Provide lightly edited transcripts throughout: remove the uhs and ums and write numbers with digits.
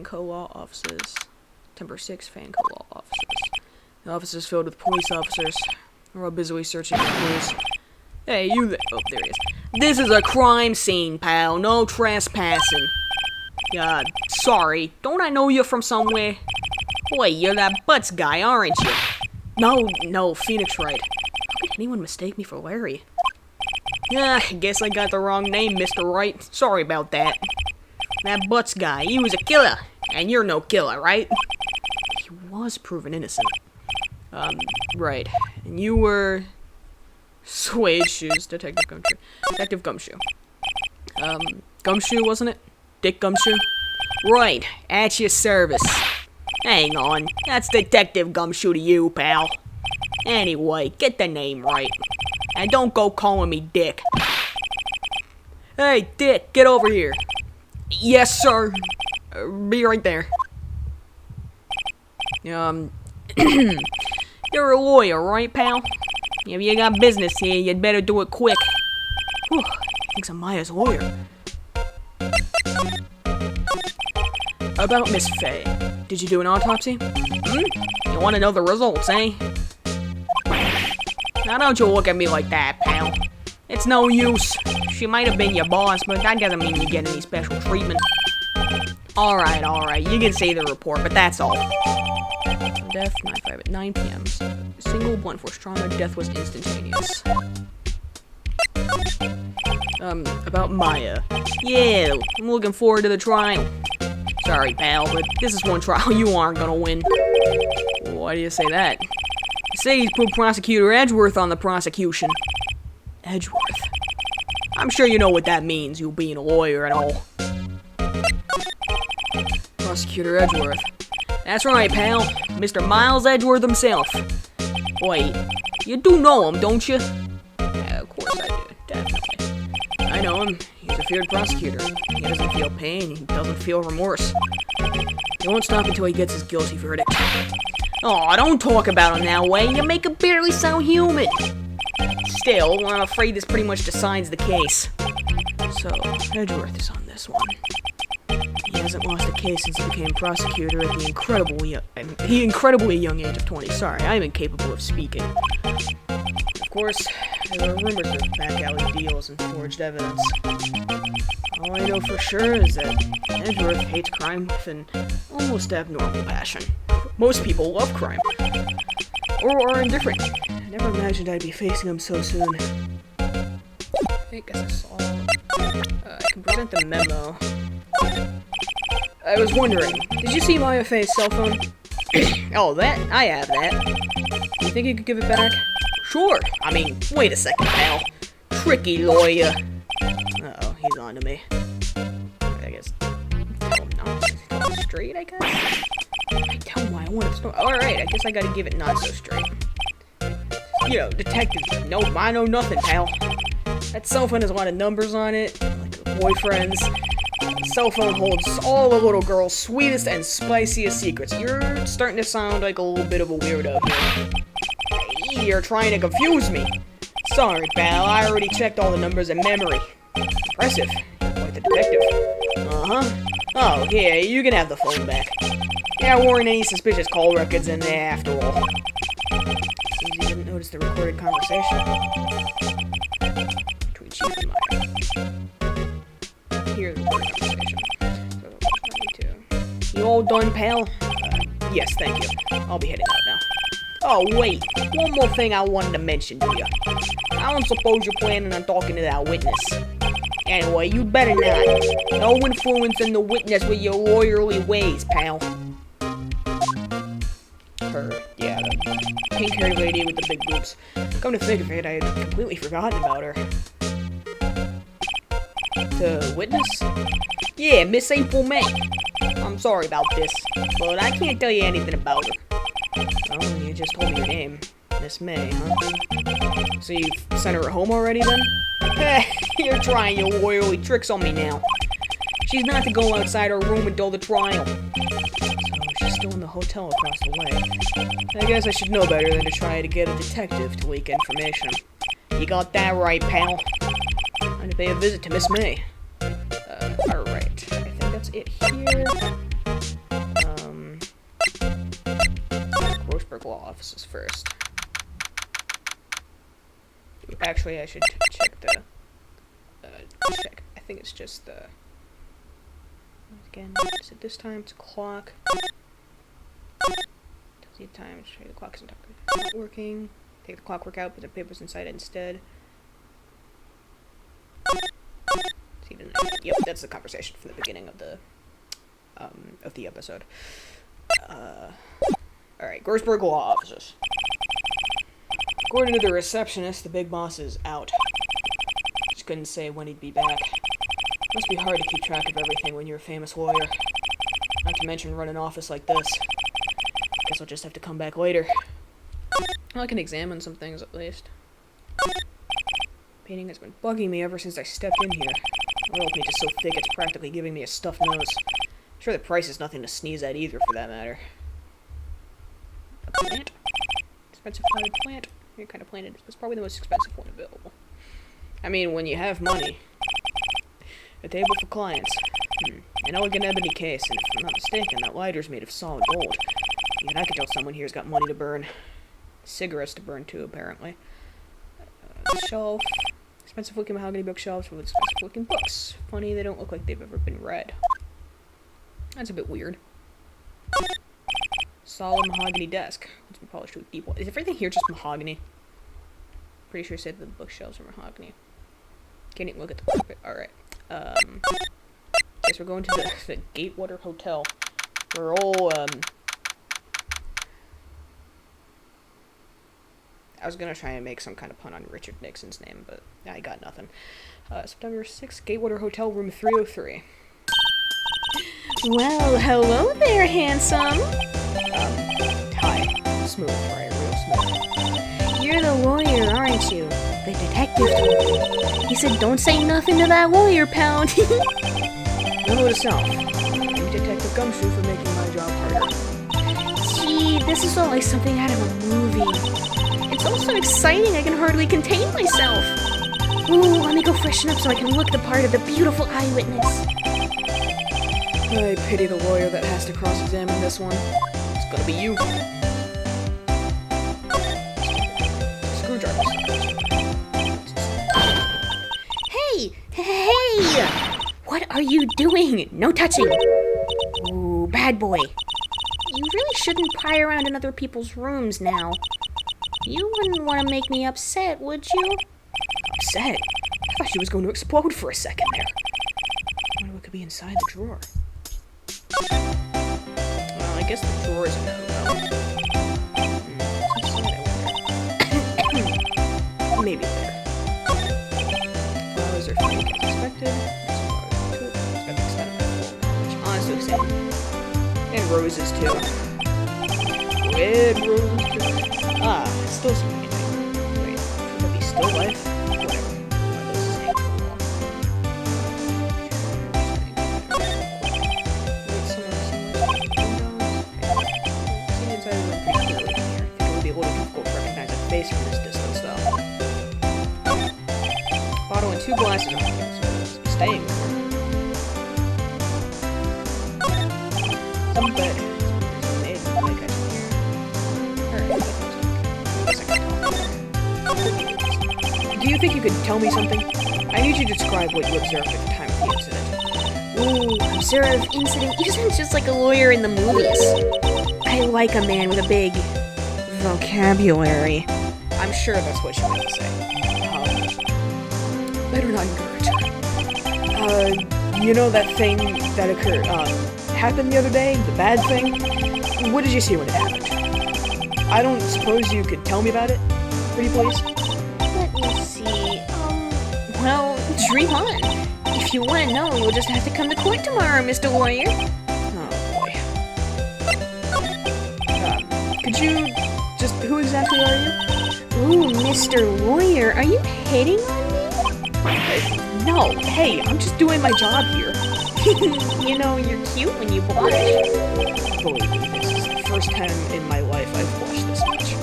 Co-law offices. Timber 6 Fan Co-law offices. The office is filled with police officers. We're all busily searching for clues. Hey, you there. Oh, there he is. This is a crime scene, pal. No trespassing. Sorry. Don't I know you from somewhere? Wait, you're that Butts guy, aren't you? No, Phoenix Wright. How could anyone mistake me for Larry? I guess I got the wrong name, Mr. Wright. Sorry about that. That Butts guy, he was a killer. And you're no killer, right? He was proven innocent. Right. And you were... Suede Shoes, Detective Gumshoe. Detective Gumshoe. Gumshoe, wasn't it? Dick Gumshoe? Right, at your service. Hang on, that's Detective Gumshoe to you, pal. Anyway, get the name right. And don't go calling me Dick. Hey, Dick, get over here. Yes, sir. Be right there. You're a lawyer, right, pal? If you got business here, you'd better do it quick. Whew, thinks I'm Maya's lawyer. About Miss Faye. Did you do an autopsy? You want to know the results, eh? Now don't you look at me like that, pal. It's no use. She might have been your boss, but that doesn't mean you get any special treatment. Alright, you can say the report, but that's all. Death, 9/5 at 9 p.m. Single blunt force trauma, death was instantaneous. About Maya. Yeah, I'm looking forward to the trial. Sorry, pal, but this is one trial you aren't gonna win. Why do you say that? The city's put Prosecutor Edgeworth on the prosecution. Edgeworth? I'm sure you know what that means, you being a lawyer and all. Prosecutor Edgeworth. That's right, pal. Mr. Miles Edgeworth himself. Wait, you do know him, don't you? Yeah, of course I do, definitely. I know him. He's a feared prosecutor. He doesn't feel pain, he doesn't feel remorse. He won't stop until he gets his guilty verdict. Aw, don't talk about him that way. You make him barely sound human. Still, I'm afraid this pretty much decides the case. So, Edgeworth is on this one. He hasn't lost a case since he became prosecutor at the incredibly young age of 20. Sorry, I'm incapable of speaking. Of course, there are rumors of back alley deals and forged evidence. All I know for sure is that Edgeworth hates crime with an almost abnormal passion. Most people love crime. Or are indifferent. I never imagined I'd be facing him so soon. I guess I saw... I can present the memo. I was wondering, did you see Maya Faye's cell phone? Oh, that? I have that. You think you could give it back? Sure. I mean, wait a second, pal. Tricky lawyer. Uh-oh, he's on to me. I guess... Tell him not to tell him straight, I guess? I tell him why I want him to... Alright, I guess I gotta give it not so straight. You know, detective. Nope, I know nothing, pal. That cell phone has a lot of numbers on it, like boyfriends. The cell phone holds all the little girl's sweetest and spiciest secrets. You're starting to sound like a little bit of a weirdo here. You're trying to confuse me. Sorry, pal, I already checked all the numbers in memory. Impressive. You're quite the detective. Uh-huh. Oh, here, you can have the phone back. There weren't any suspicious call records in there after all. Seems you didn't notice the recorded conversation between Chief and Meyer. Here's the recorded conversation. So, you all done, pal? Yes, thank you. I'll be heading out now. Oh, wait. One more thing I wanted to mention to you. I don't suppose you're planning on talking to that witness. Anyway, you better not. No influencing the witness with your lawyerly ways, pal. Yeah, the pink-haired lady with the big boobs. Come to think of it, I had completely forgotten about her. The witness? Yeah, Miss April May. I'm sorry about this, but I can't tell you anything about her. Oh, you just told me your name. Miss May, huh? So you've sent her home already, then? You're trying your lawyerly tricks on me now. She's not to go outside her room until the trial. So she's still in the hotel across the way. I guess I should know better than to try to get a detective to leak information. You got that right, pal. I'm gonna pay a visit to Miss May. Alright. I think that's it here. Grossberg Law offices first. Actually, I should check the... check. I think it's just the... Again, is it this time? It's a clock. Tells you the time. Show you the clock isn't not working. Take the clockwork out, put the papers inside it instead. See, yep, that's the conversation from the beginning of the episode. Alright, Grossberg Law offices. According to the receptionist, the big boss is out. Just couldn't say when he'd be back. Must be hard to keep track of everything when you're a famous lawyer. Not to mention run an office like this. Guess I'll just have to come back later. Well, I can examine some things at least. Painting has been bugging me ever since I stepped in here. Oil paint is so thick it's practically giving me a stuffed nose. I'm sure the price is nothing to sneeze at either, for that matter. A plant? Expensive potted plant? Your kind of plant is probably the most expensive one available. I mean, when you have money. A table for clients. An elegant ebony case, and if I'm not mistaken, that lighter's made of solid gold. Even I could tell someone here's got money to burn. Cigarettes to burn too, apparently. Shelf. Expensive looking mahogany bookshelves with expensive looking books. Funny, they don't look like they've ever been read. That's a bit weird. Solid mahogany desk. It's been polished to a deep one. Is everything here just mahogany? Pretty sure it said the bookshelves are mahogany. Can't even look at the carpet. Alright. Guess we're going to the Gatewater Hotel. We're all, I was gonna try and make some kind of pun on Richard Nixon's name, but I got nothing. September 6th, Gatewater Hotel, room 303. Well, hello there, handsome. Hi. Smooth, right? Real smooth. You're the lawyer, aren't you? The detective told me. He said don't say nothing to that lawyer, pal. Note to self. Thank Detective Gumshoe for making my job harder. Gee, this is all like something out of a movie. It's all so exciting I can hardly contain myself. Ooh, let me go freshen up so I can look the part of the beautiful eyewitness. I pity the lawyer that has to cross-examine this one. It's gonna be you. Screwdriver. Hey! What are you doing? No touching. Ooh, bad boy. You really shouldn't pry around in other people's rooms now. You wouldn't want to make me upset, would you? Upset? I thought she was going to explode for a second there. I wonder what could be inside the drawer. Well, I guess the drawer is a no-go. Maybe later. Flowers are fake as expected. Honestly, same. And roses too. Red roses too. Ah, it's still something. Wait, should that be still life? Whatever. One of those is hanging on the wall. Wait, see inside the room pretty clearly from here. I think it would be a little difficult to recognize a face from this distance, though. Bottle and 2 glasses of so it's staying there. Some bed. Made like I here. Alright, do you think you could tell me something? I need you to describe what you observed at the time of the incident. Ooh, observe incident. You sound just like a lawyer in the movies. I like a man with a big vocabulary. I'm sure that's what you meant to say. Better not encourage her. You know that thing that occurred, happened the other day? The bad thing? What did you see when it happened? I don't suppose you could tell me about it? Pretty please? Let me see. Well, dream on. If you want to know, you'll just have to come to court tomorrow, Mr. Lawyer. Oh, boy. Could you just... Who exactly are you? Ooh, Mr. Lawyer, are you hitting on me? No, hey, I'm just doing my job here. You know, you're cute when you blush. Believe me, this is the first time in my life I've blushed this much.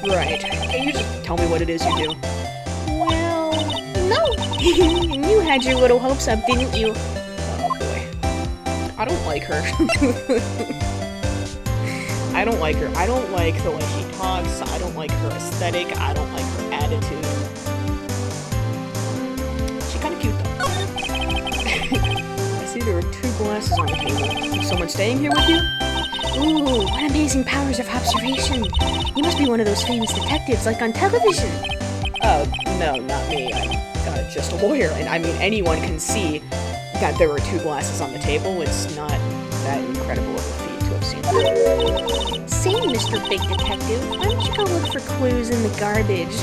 Right. Can you just tell me what it is you do? Well, no. You had your little hopes up, didn't you? Oh, boy. I don't like her. I don't like her. I don't like the way she talks. I don't like her aesthetic. I don't like her attitude. She's kind of cute, though. I see there are 2 glasses on the table. Is someone staying here with you? Ooh, what amazing powers of observation. You must be one of those famous detectives like on television. No, not me. I'm just a lawyer, and I mean, anyone can see that there were 2 glasses on the table. It's not that incredible of a feat to have seen that. Say, Mr. Big Detective, why don't you go look for clues in the garbage?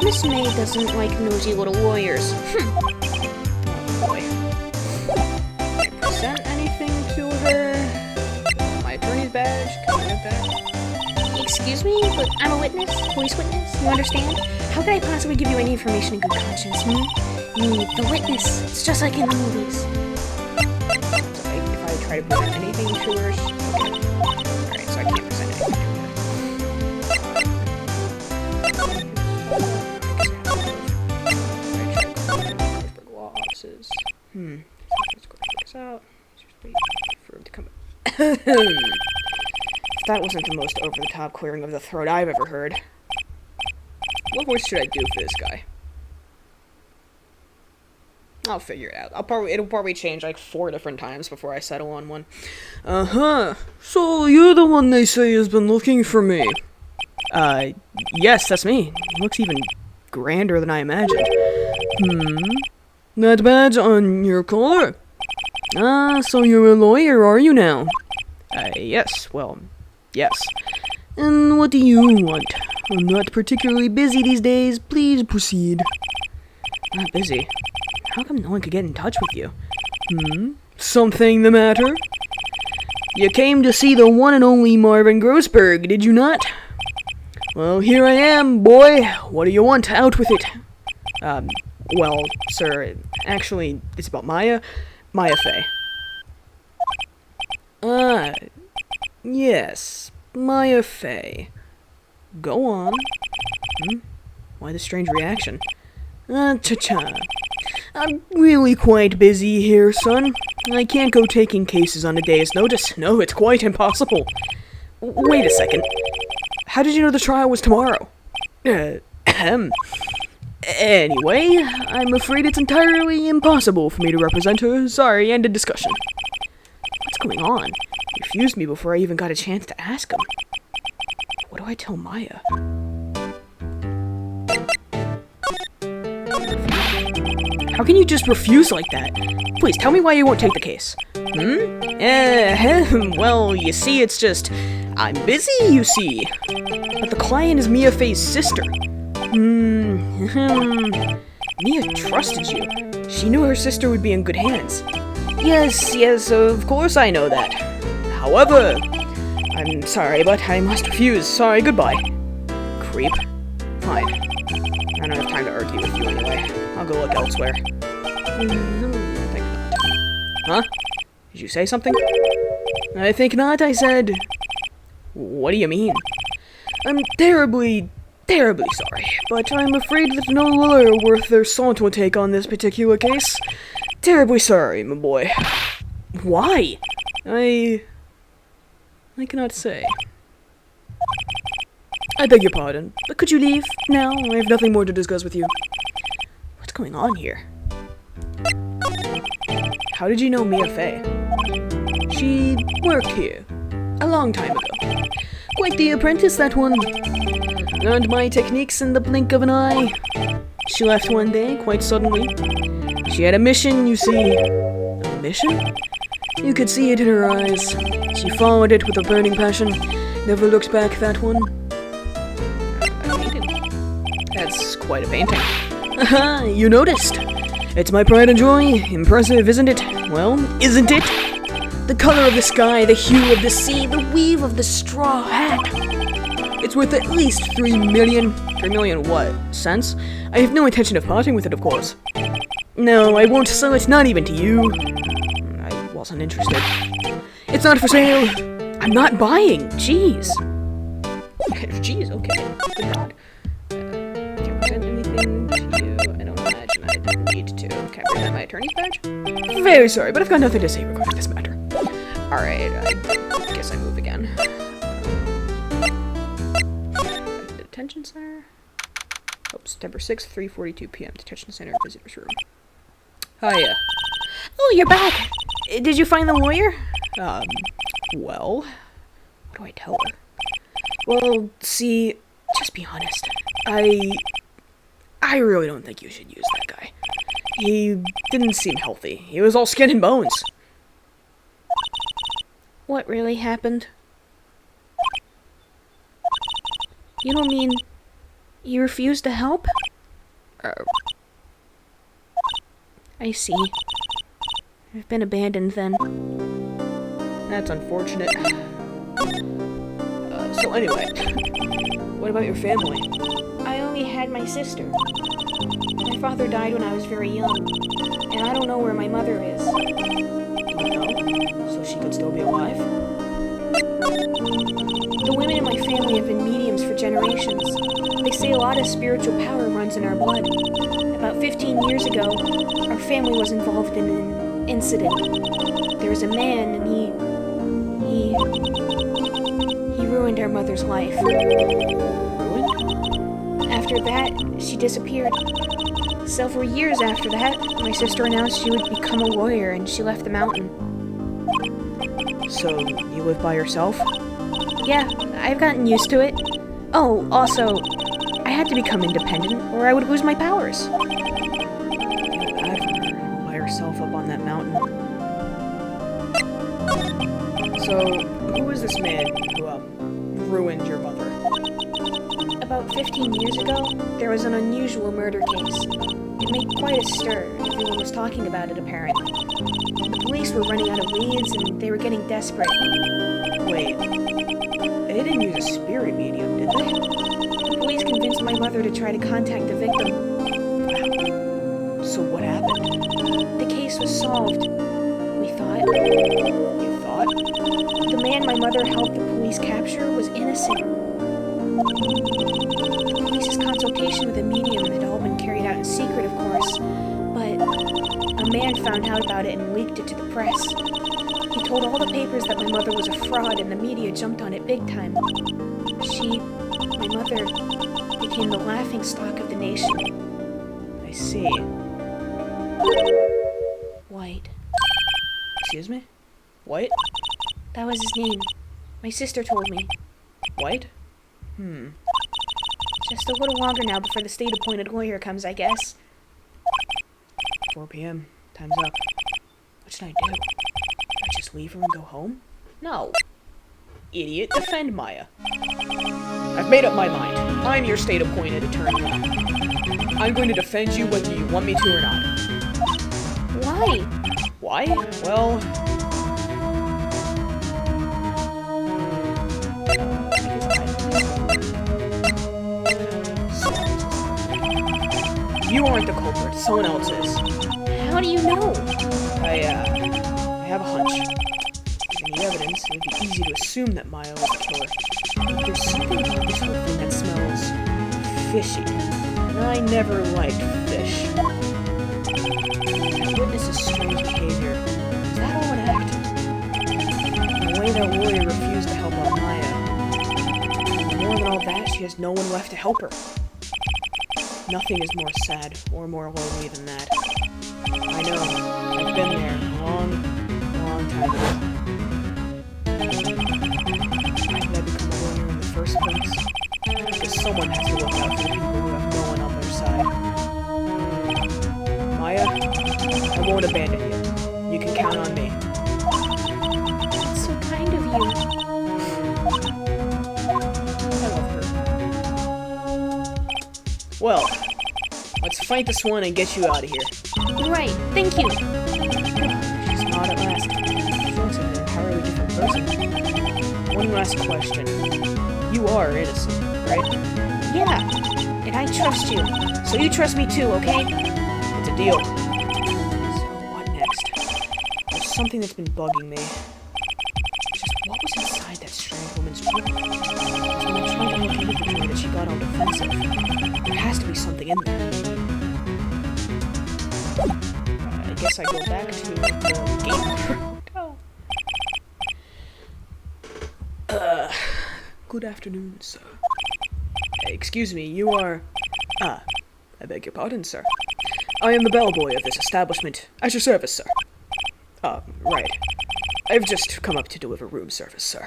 Miss May doesn't like nosy little lawyers. Oh boy. Can I present anything to her? My attorney's badge? Can I get that? Excuse me, but I'm a witness, police witness, you understand? How could I possibly give you any information in good conscience, Me, the witness. It's just like in the movies. So if I try to present anything to her, okay. Alright, so I can't present anything to her. Glasses. Let's go check this out. Just wait for him to come. That wasn't the most over-the-top clearing of the throat I've ever heard. What voice should I do for this guy? I'll figure it out. It'll probably change like 4 different times before I settle on one. So you're the one they say has been looking for me. Yes, that's me. He looks even grander than I imagined. That badge on your collar? So you're a lawyer, are you now? Yes, well, yes. And what do you want? I'm not particularly busy these days. Please proceed. Not busy? How come no one could get in touch with you? Something the matter? You came to see the one and only Marvin Grossberg, did you not? Well, here I am, boy. What do you want? Out with it. Well, sir, actually, it's about Maya Fey. Yes, Maya Fey. Go on. Why the strange reaction? Cha-cha. I'm really quite busy here, son. I can't go taking cases on a day's notice. No, it's quite impossible. Wait a second. How did you know the trial was tomorrow? Anyway, I'm afraid it's entirely impossible for me to represent her. Sorry, end of discussion. What's going on? He refused me before I even got a chance to ask him. What do I tell Maya? How can you just refuse like that? Please, tell me why you won't take the case. Well, you see, it's just... I'm busy, you see. But the client is Mia Fey's sister. Mia trusted you. She knew her sister would be in good hands. Yes, of course I know that. However, I'm sorry, but I must refuse. Sorry, goodbye. Creep. Fine. I don't have time to argue with you anyway. I'll go look elsewhere. I think not. Huh? Did you say something? I think not, I said. What do you mean? I'm terribly sorry, but I'm afraid that no lawyer worth their salt will take on this particular case. Terribly sorry, my boy. Why? I cannot say. I beg your pardon, but could you leave now? I have nothing more to discuss with you. What's going on here? How did you know Mia Fey? She worked here a long time ago. Quite the apprentice, that one. Learned my techniques in the blink of an eye. She left one day, quite suddenly. She had a mission, you see. A mission? You could see it in her eyes. She followed it with a burning passion. Never looked back, that one. A painting? That's quite a painting. Aha, you noticed. It's my pride and joy. Impressive, isn't it? Well, isn't it? The color of the sky, the hue of the sea, the weave of the straw hat. It's worth at least 3 million. 3 million what? Cents? I have no intention of parting with it, of course. No, I won't sell it, not even to you. I wasn't interested. It's not for sale. I'm not buying. Jeez. Jeez, okay. Good God. Can't present anything to you. I don't imagine I need to. Can I present my attorney's badge? Very sorry, but I've got nothing to say regarding this matter. Alright, I guess I move again. Detention center? Oh, September 6th, 3:42 p.m. Detention center visitors room. Hiya. Oh, you're back. Did you find the lawyer? Well, what do I tell her? Well, see, just be honest. I really don't think you should use that guy. He didn't seem healthy. He was all skin and bones. What really happened? You don't mean you refused to help? I see. I've been abandoned then. That's unfortunate. So anyway, what about your family? I only had my sister. My father died when I was very young, and I don't know where my mother is. Don't know. So she could still be alive? The women in my family have been mediums for generations. They say a lot of spiritual power runs in our blood. About 15 years ago, our family was involved in an incident. There was a man, and he ruined our mother's life. Ruined? After that, she disappeared. Several years after that, my sister announced she would become a lawyer, and she left the mountain. So, you live by yourself? Yeah, I've gotten used to it. Oh, also, I had to become independent, or I would lose my powers. By yourself up on that mountain. So, who is this man who, ruined your mother? About 15 years ago, there was an unusual murder case. It made quite a stir. Everyone was talking about it, apparently. The police were running out of leads, and they were getting desperate. Wait, they didn't use a spirit medium, did they? The police convinced my mother to try to contact the victim. So what happened? The case was solved. We thought. You thought? The man my mother helped the police capture was innocent. The police's consultation with a medium had all been carried out in secret, of course, but a man found out about it and leaked it to the press. He told all the papers that my mother was a fraud, and the media jumped on it big time. My mother, became the laughingstock of the nation. I see. White. Excuse me? White? That was his name. My sister told me. White? Just a little longer now before the state-appointed lawyer comes, I guess. 4 p.m. Time's up. What should I do? Should I just leave her and go home? No. Idiot, defend Maya. I've made up my mind. I'm your state-appointed attorney. I'm going to defend you whether you want me to or not. Why? Why? Well... You aren't the culprit. Someone else is. How do you know? I have a hunch. Given the evidence, it would be easy to assume that Maya was the killer. There's something about this whole thing that smells fishy, and I never liked fish. That witness's strange behavior. Is that all an act? The way that lawyer refused to help out Maya. More than all that, she has no one left to help her. Nothing is more sad or more lonely than that. I know. I've been there a long, long time ago. Why did I become a lawyer in the first place? Because someone has to look out for the people who have no one on their side. Maya, I won't abandon you. You can count on me. That's so kind of you. I love her. Well, let's fight this one and get you out of here. Right, thank you. She's not at last. She looks like an entirely different person. One last question. You are innocent, right? Yeah, and I trust you. So you trust me too, okay? It's a deal. So what next? There's something that's been bugging me. Just what was inside that strange woman's drawer? Because when I tried to look into the drawer that she got on defensive, there has to be something in there. I guess I go back to the game. Good afternoon, sir. Excuse me, you are... Ah, I beg your pardon, sir. I am the bellboy of this establishment. At your service, sir. Right. I've just come up to deliver room service, sir.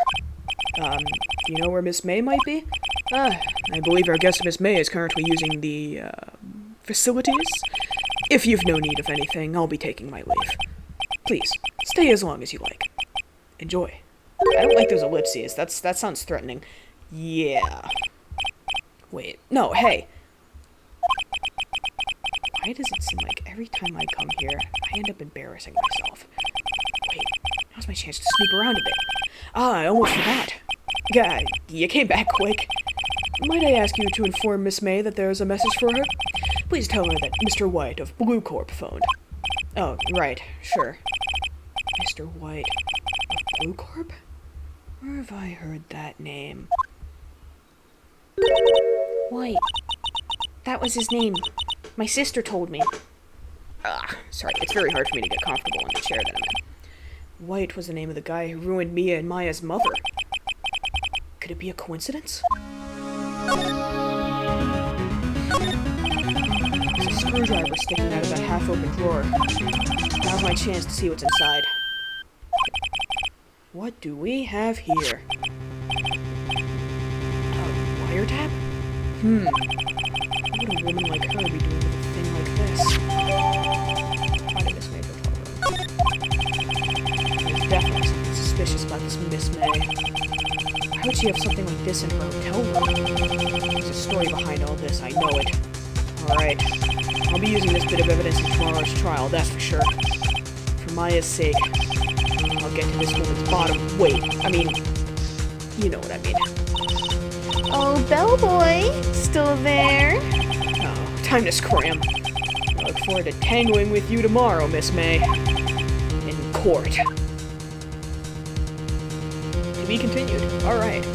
Do you know where Miss May might be? I believe our guest Miss May is currently using the, facilities. If you've no need of anything, I'll be taking my leave. Please, stay as long as you like. Enjoy. I don't like those ellipses. That sounds threatening. Yeah. Wait, no, hey. Why does it seem like every time I come here, I end up embarrassing myself? Wait, now's my chance to sneak around a bit. I almost forgot. Yeah, you came back quick. Might I ask you to inform Miss May that there's a message for her? Please tell her that Mr. White of Blue Corp phoned. Oh, right, sure. Mr. White of Blue Corp? Where have I heard that name? White. That was his name. My sister told me. Sorry, it's very hard for me to get comfortable in the chair that I'm in. White was the name of the guy who ruined Mia and Maya's mother. Could it be a coincidence? There's a screwdriver sticking out of that half-open drawer. Now's my chance to see what's inside. What do we have here? A wiretap? What would a woman like her be doing with a thing like this? Why did Miss May go There's definitely something suspicious about this Miss May. Why would she have something like this in her hotel room? There's a story behind all this, I know it. Alright, I'll be using this bit of evidence in tomorrow's trial, that's for sure. For Maya's sake, I'll get to this woman's bottom. Wait, I mean, you know what I mean. Oh, bellboy, still there? Oh, time to scram. I look forward to tangling with you tomorrow, Miss May. In court. To be continued. Alright.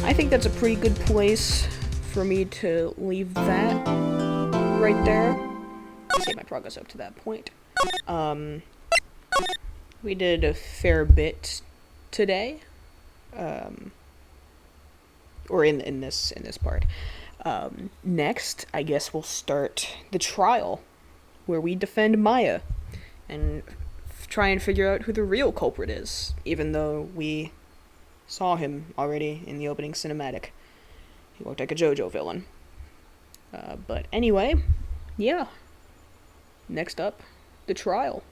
I think that's a pretty good place for me to leave that right there. Let's see my progress up to that point. We did a fair bit today. Or in this part. Next, I guess we'll start the trial, where we defend Maya, and try and figure out who the real culprit is, even though we saw him already in the opening cinematic. He looked like a JoJo villain. But anyway, yeah. Next up, the trial.